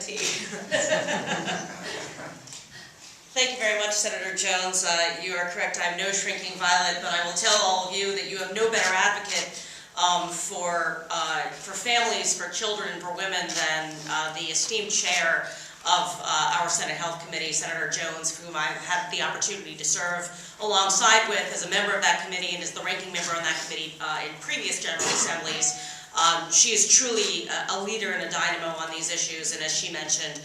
tea. Thank you very much, Senator Jones. You are correct. I'm no shrinking violet, but I will tell all of you that you have no better advocate for families, for children, and for women than the esteemed chair of our Senate Health Committee, Senator Jones, whom I've had the opportunity to serve alongside with as a member of that committee and as the ranking member on that committee in previous General Assemblies. She is truly a leader and a dynamo on these issues, and as she mentioned,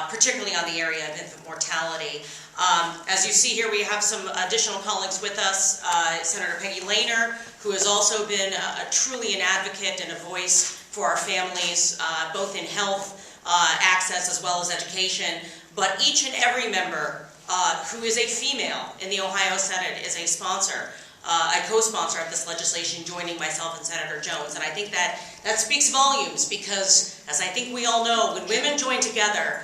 particularly on the area of infant mortality. As you see here, we have some additional colleagues with us. Senator Peggy Lehner, who has also been truly an advocate and a voice for our families, both in health access as well as education. But each and every member who is a female in the Ohio Senate is a sponsor. A co-sponsor of this legislation, joining myself and Senator Jones. And I think that speaks volumes because, as I think we all know, when women join together,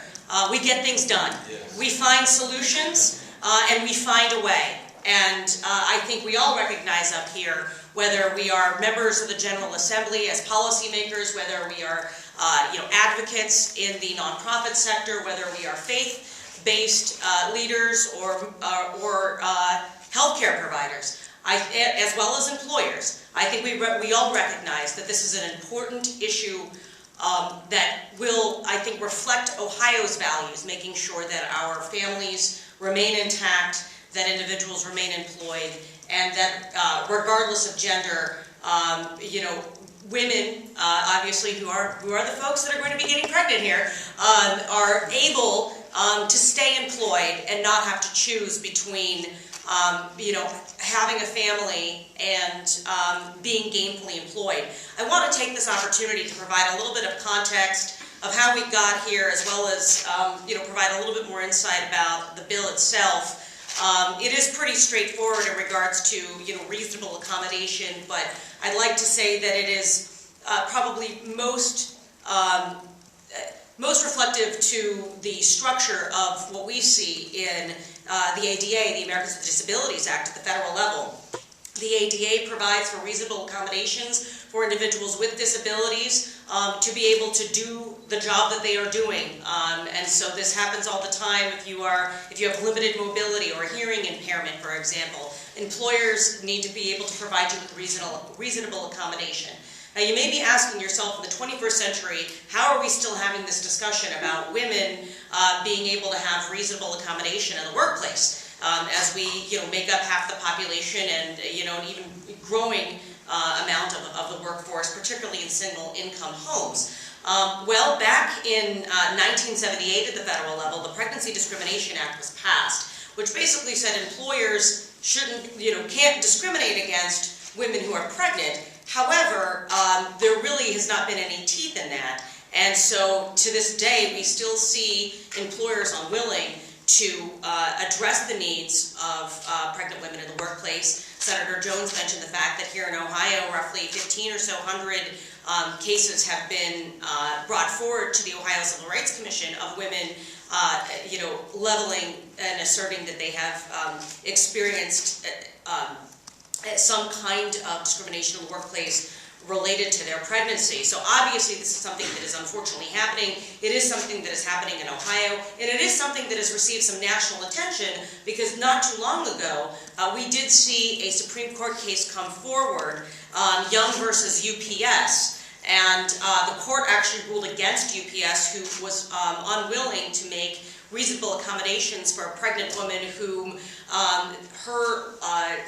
we get things done. Yes. We find solutions and we find a way. And I think we all recognize up here, whether we are members of the General Assembly as policymakers, whether we are advocates in the nonprofit sector, whether we are faith-based leaders or healthcare providers, as well as employers. I think we all recognize that this is an important issue that will, I think, reflect Ohio's values, making sure that our families remain intact, that individuals remain employed, and that regardless of gender, women, obviously, who are the folks that are going to be getting pregnant here, are able to stay employed and not have to choose between having a family and being gainfully employed. I want to take this opportunity to provide a little bit of context of how we got here, as well as provide a little bit more insight about the bill itself. It is pretty straightforward in regards to reasonable accommodation, but I'd like to say that it is probably most reflective to the structure of what we see in the ADA, the Americans with Disabilities Act, at the federal level. The ADA provides for reasonable accommodations for individuals with disabilities to be able to do the job that they are doing. And so this happens all the time if you have limited mobility or hearing impairment, for example. Employers need to be able to provide you with reasonable accommodation. Now, you may be asking yourself, in the 21st century, how are we still having this discussion about women being able to have reasonable accommodation in the workplace as we make up half the population and an even growing amount of the workforce, particularly in single-income homes? Well, back in 1978 at the federal level, the Pregnancy Discrimination Act was passed, which basically said employers can't discriminate against women who are pregnant. However, there really has not been any teeth in that. And so to this day, we still see employers unwilling to address the needs of pregnant women in the workplace. Senator Jones mentioned the fact that here in Ohio, roughly 1,500 or so cases have been brought forward to the Ohio Civil Rights Commission of women leveling and asserting that they have experienced some kind of discrimination in the workplace related to their pregnancy. So obviously this is something that is unfortunately happening. It is something that is happening in Ohio, and it is something that has received some national attention because not too long ago we did see a Supreme Court case come forward, Young versus UPS, and the court actually ruled against UPS, who was unwilling to make reasonable accommodations for a pregnant woman whom her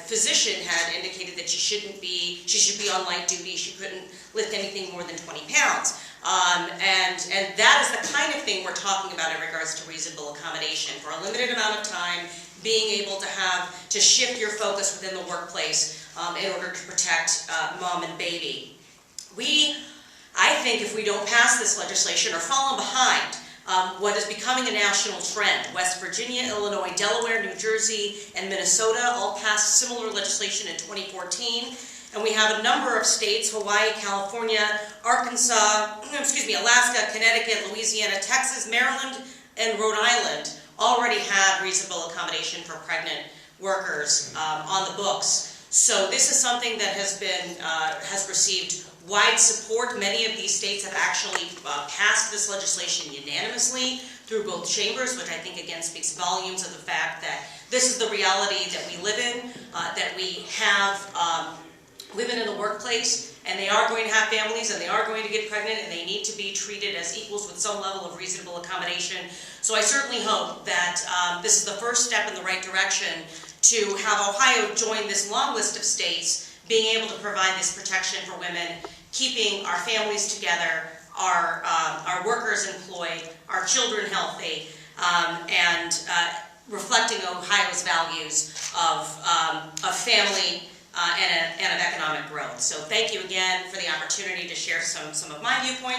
physician had indicated that she should be on light duty. She couldn't lift anything more than 20 pounds. And that is the kind of thing we're talking about in regards to reasonable accommodation. For a limited amount of time, being able to shift your focus within the workplace in order to protect mom and baby. I think if we don't pass this legislation or fall behind, what is becoming a national trend. West Virginia, Illinois, Delaware, New Jersey, and Minnesota all passed similar legislation in 2014. And we have a number of states, Hawaii, California, Arkansas, Alaska, Connecticut, Louisiana, Texas, Maryland, and Rhode Island already have reasonable accommodation for pregnant workers on the books. So this is something that has received wide support. Many of these states have actually passed this legislation unanimously through both chambers, which I think again speaks volumes of the fact that this is the reality that we live in, that we have women in the workplace, and they are going to have families, and they are going to get pregnant, and they need to be treated as equals with some level of reasonable accommodation. So I certainly hope that this is the first step in the right direction to have Ohio join this long list of states being able to provide this protection for women, keeping our families together, our workers employed, our children healthy, and reflecting Ohio's values of family and of economic growth. So thank you again for the opportunity to share some of my viewpoints.